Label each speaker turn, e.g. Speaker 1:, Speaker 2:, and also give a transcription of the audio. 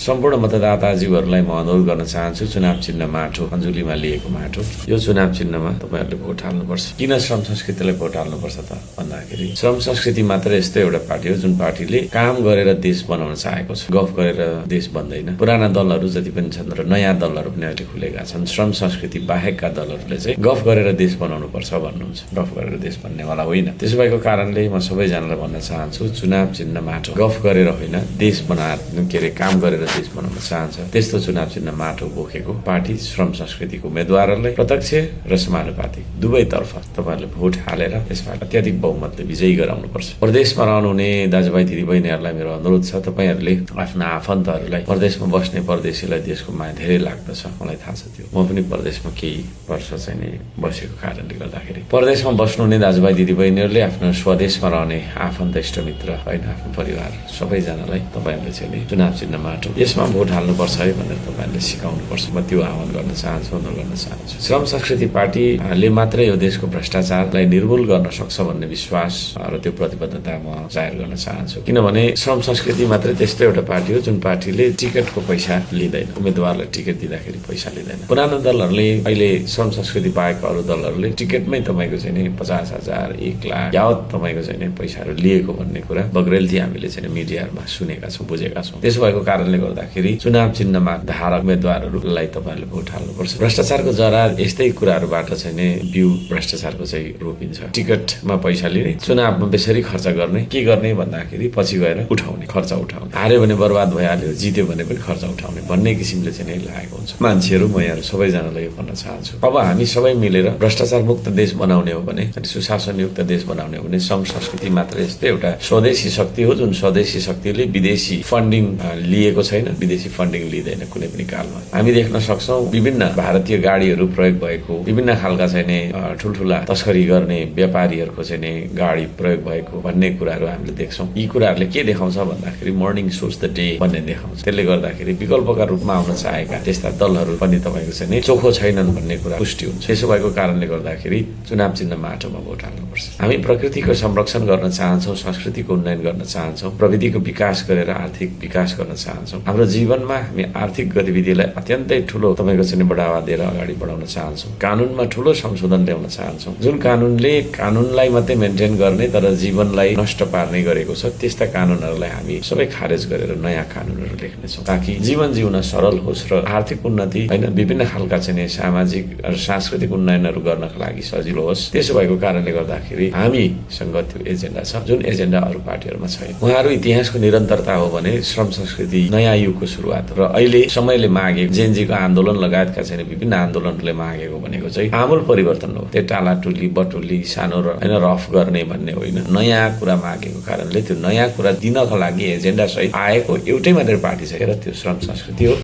Speaker 1: सम्पूर्ण मतदाताजीहरूलाई म अनुरोध गर्न चाहन्छु चुनाव चिन्ह माटो अञ्जुलीमा लिएको माटो यो चुनाव चिन्हमा तपाईहरुले भोट हाल्नुपर्छ। किन श्रम संस्कृतिलाई भोट हाल्नुपर्छ त भन्दाखेरि श्रम संस्कृति मात्र यस्तो एउटा पार्टी हो जुन पार्टीले काम गरेर देश बनाउन चाहेको छ, गफ गरेर देश बन्दैन। पुराना दलहरू जति पनि छन् र नयाँ दलहरू पनि अहिले खुलेका छन्, श्रम संस्कृति बाहेकका दलहरूले चाहिँ गफ गरेर देश बनाउनु पर्छ भन्नुहुन्छ, गफ गरेर देश बन्नेवाला होइन। त्यसो भएको कारणले म सबैजनालाई भन्न चाहन्छु चुनाव चिन्ह माटो, गफ गरेर होइन देश बनाएर काम गरेर देश बनाउन चाहन्छ त्यस्तो चुनाव चिन्ह माटो बोकेको पार्टी श्रम संस्कृतिको उम्मेदवारहरूलाई प्रत्यक्ष र समानुपातिक दुवैतर्फ तपाईहरुले भोट हालेर त्यसबाट अत्याधिक बहुमतले विजयी गराउनुपर्छ। प्रदेशमा रहनुहुने दाजुभाइ दिदीबहिनीहरूलाई मेरो अनुरोध छ तपाईहरुले आफ्ना आफन्तहरूलाई प्रदेशमा बस्ने परदेशीलाई देशको माया धेरै लाग्दछ, मलाई थाहा छ त्यो। म पनि प्रदेशमा केही वर्ष चाहिँ नि बसेको कारणले गर्दाखेरि प्रदेशमा बस्नुहुने दाजुभाइ दिदीबहिनीहरूले आफ्नो स्वदेशमा रहने आफन्त इष्टमित्र होइन आफ्नो परिवार सबैजनालाई तपाईहरुले चाहिँ नि चुनाव चिन्ह माटो यसमा भोट हाल्नुपर्छ है भनेर तपाईहरुले सिकाउनुपर्छ। म त्यो आह्वान गर्न चाहन्छु, अनुरोध गर्न चाहन्छु। श्रम संस्कृति पार्टीले मात्रै यो देशको भ्रष्टाचारलाई निर्मूल गर्न सक्छ भन्ने विश्वास र त्यो प्रतिबद्धता म जाहेर गर्न चाहन्छु। किनभने श्रम संस्कृति मात्रै त्यस्तो एउटा पार्टी हो जुन पार्टीले टिकटको पैसा लिँदैन, उम्मेदवारलाई टिकट दिँदाखेरि पैसा लिँदैन। पुरानो दलहरूले अहिले श्रम संस्कृति बाहेक अरू दलहरूले टिकटमै तपाईको चाहिँ नि 50,000 1 लाख यावत तपाईको चाहिँ नि पैसाहरू लिएको भन्ने कुरा बग्रेलथी हामीले चाहिँ मिडियामा सुनेका छौं, बुझेका छौं। त्यसो भएको कारणले गर्दाखेरि चुनाव चिन्हमा धारक उम्मेदवारहरूलाई तपाईहरुले भोट हाल्नुपर्छ। भ्रष्टाचारको जरा यस्तै कुराहरूबाट चाहिँ नि बिउ भ्रष्टाचारको चाहिँ रोपिन्छ। टिकटमा पैसा लिने, चुनावमा बेसरी खर्च गर्ने, के गर्ने भन्दाखेरि पछि गएर उठाउने, खर्च उठाउने, हार्यो भने बर्बाद भइहाल्यो, जित्यो भने पनि खर्च उठाउने भन्ने किसिमले चाहिँ नि लागेको हुन्छ। मान्छेहरू म यहाँ सबैजनालाई यो भन्न चाहन्छु, अब हामी सबै मिलेर भ्रष्टाचार मुक्त देश बनाउने हो भने, सुशासनयुक्त देश बनाउने हो भने श्रम संस्कृति मात्र यस्तै एउटा स्वदेशी शक्ति हो जुन स्वदेशी शक्तिले विदेशी फन्डिङ लिएको छैन, विदेशी फन्डिङ लिँदैन कुनै पनि कालमा। हामी देख्न सक्छौं विभिन्न भारतीय गाडीहरू प्रयोग भएको, विभिन्न खालका चाहिँ नि ठुलठुला तस्करी गर्ने व्यापारीहरूको चाहिँ नि गाडी प्रयोग भएको भन्ने कुराहरू हामीले देख्छौं। यी कुराहरूले के देखाउँछ भन्दाखेरि मर्निङ सोज द डे भन्ने देखाउँछ। त्यसले गर्दाखेरि विकल्पका रूपमा आउन चाहेका त्यस्ता दलहरू पनि तपाईको चाहिँ नि चोखो छैनन् भन्ने कुरा पुष्टि हुन्छ। त्यसो भएको कारणले गर्दाखेरि चुनाव चिन्ह माटोमा भोट हाल्नुपर्छ। हामी प्रकृतिको संरक्षण गर्न चाहन्छौं, संस्कृतिको उन्नयन गर्न चाहन्छौं, प्रविधिको विकास गरेर आर्थिक विकास गर्न चाहन्छौं। हाम्रो जीवनमा हामी आर्थिक गतिविधिलाई अत्यन्तै ठूलो तपाईको चाहिँ बढावा दिएर अगाडि बढाउन चाहन्छौं। कानूनमा ठूलो संशोधन ल्याउन चाहन्छौं जुन कानूनले कानूनलाई मात्रै मेन्टेन गर्ने तर जीवनलाई नष्ट पार्ने गरेको छ त्यस्ता कानूनहरूलाई हामी सबै खारेज गरेर नयाँ कानूनहरू लेख्नेछौँ ताकि जीवन जिउन सरल होस् र आर्थिक उन्नति होइन विभिन्न खालका चाहिँ सामाजिक र सांस्कृतिक उन्नयनहरू गर्नका लागि सजिलो होस्। त्यसो भएको कारणले गर्दाखेरि हामीसँग त्यो एजेन्डा छ जुन एजेन्डा अरू पार्टीहरूमा छैन। उहाँहरू इतिहासको निरन्तरता हो भने श्रम संस्कृति नयाँ युगको सुरुवात र अहिले समयले मागेको जेनजीको आन्दोलन लगायतका चाहिँ विभिन्न आन्दोलनहरूले मागेको भनेको चाहिँ आमूल परिवर्तन हो। त्यो टालाटुली बटुली सानो र होइन रफ गर्ने भन्ने होइन, नयाँ कुरा मागेको कारणले त्यो नयाँ कुरा दिनका लागि एजेन्डा सहित आएको एउटै मात्रै पार्टी छ र त्यो श्रम संस्कृति हो।